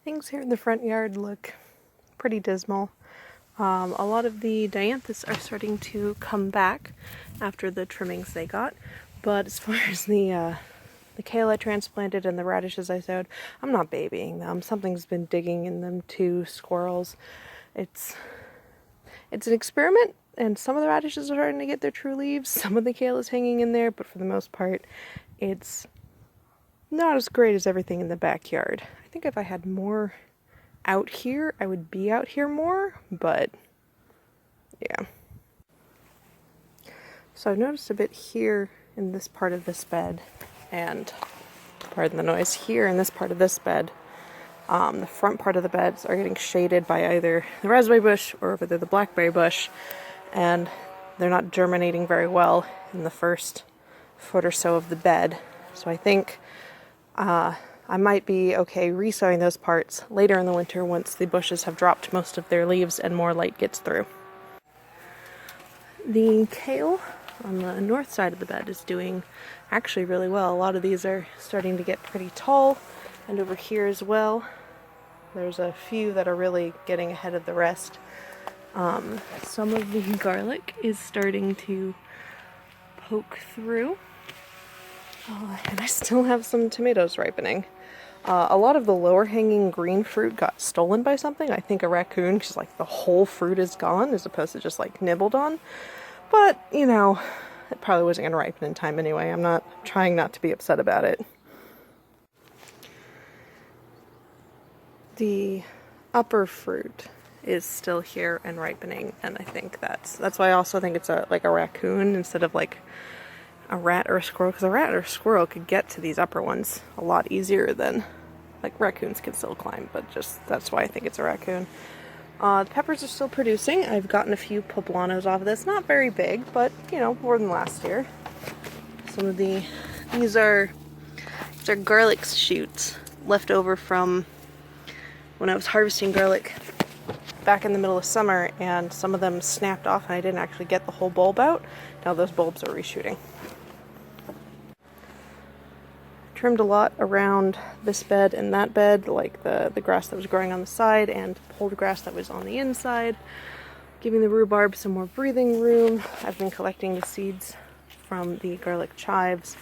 Things here in the front yard look pretty dismal. A lot of the dianthus are starting to come back after the trimmings they got, but as far as the kale I transplanted and the radishes I sowed, I'm not babying them. Something's been digging in them too, squirrels. It's an experiment, and some of the radishes are starting to get their true leaves. Some of the kale is hanging in there, but for the most part, it's not as great as everything in the backyard. I think if I had more out here, I would be out here more, but yeah. So I've noticed a bit here in this part of this bed, and pardon the noise, here in this part of this bed, the front part of the beds are getting shaded by either the raspberry bush or whether the blackberry bush, and they're not germinating very well in the first foot or so of the bed. So I think I might be okay resowing those parts later in the winter once the bushes have dropped most of their leaves and more light gets through. The kale on the north side of the bed is doing actually really well. A lot of these are starting to get pretty tall, and over here as well there's a few that are really getting ahead of the rest. Some of the garlic is starting to poke through. And I still have some tomatoes ripening. A lot of the lower hanging green fruit got stolen by something. I think a raccoon, because like the whole fruit is gone as opposed to just like nibbled on. But, you know, it probably wasn't going to ripen in time anyway. I'm trying not to be upset about it. The upper fruit is still here and ripening, and I think that's why I also think it's like a raccoon instead of like a rat or a squirrel, because a rat or a squirrel could get to these upper ones a lot easier than, like, raccoons can still climb, but just that's why I think it's a raccoon. The peppers are still producing. I've gotten a few poblanos off of this. Not very big, but, you know, more than last year. Some of these are garlic shoots left over from when I was harvesting garlic back in the middle of summer, and some of them snapped off and I didn't actually get the whole bulb out. Now those bulbs are reshooting. Trimmed a lot around this bed and that bed, like the grass that was growing on the side and pulled grass that was on the inside, giving the rhubarb some more breathing room. I've been collecting the seeds from the garlic chives.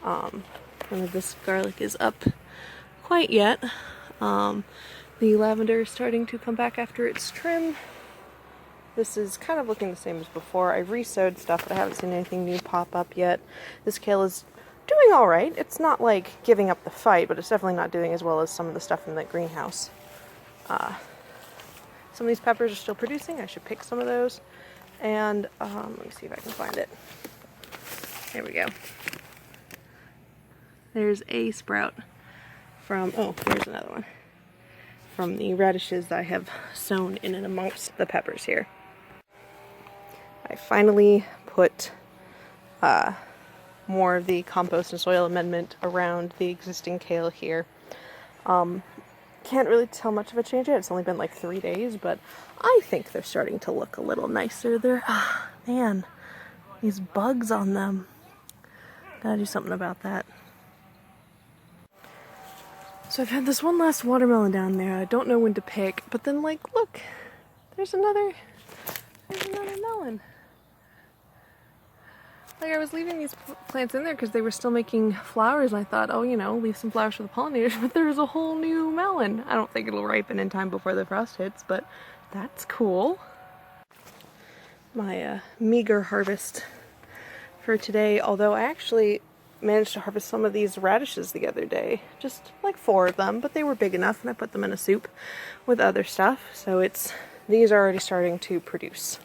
None of this garlic is up quite yet. The lavender is starting to come back after its trim. This is kind of looking the same as before. I resowed stuff, but I haven't seen anything new pop up yet. This kale is doing alright. It's not like giving up the fight, but it's definitely not doing as well as some of the stuff in the greenhouse. Some of these peppers are still producing. I should pick some of those. And let me see if I can find it. There we go. There's a sprout from, oh, here's another one, from the radishes that I have sown in and amongst the peppers here. I finally put more of the compost and soil amendment around the existing kale here. Can't really tell much of a change yet. It's only been like 3 days, but I think they're starting to look a little nicer. They're, man, these bugs on them. Gotta do something about that. So I've had this one last watermelon down there. I don't know when to pick, but then, like, look, there's another melon. Like, I was leaving these plants in there because they were still making flowers, and I thought, oh, you know, leave some flowers for the pollinators, but there's a whole new melon. I don't think it'll ripen in time before the frost hits, but that's cool. My meager harvest for today, although I actually managed to harvest some of these radishes the other day. Just like 4 of them, but they were big enough, and I put them in a soup with other stuff, so these are already starting to produce.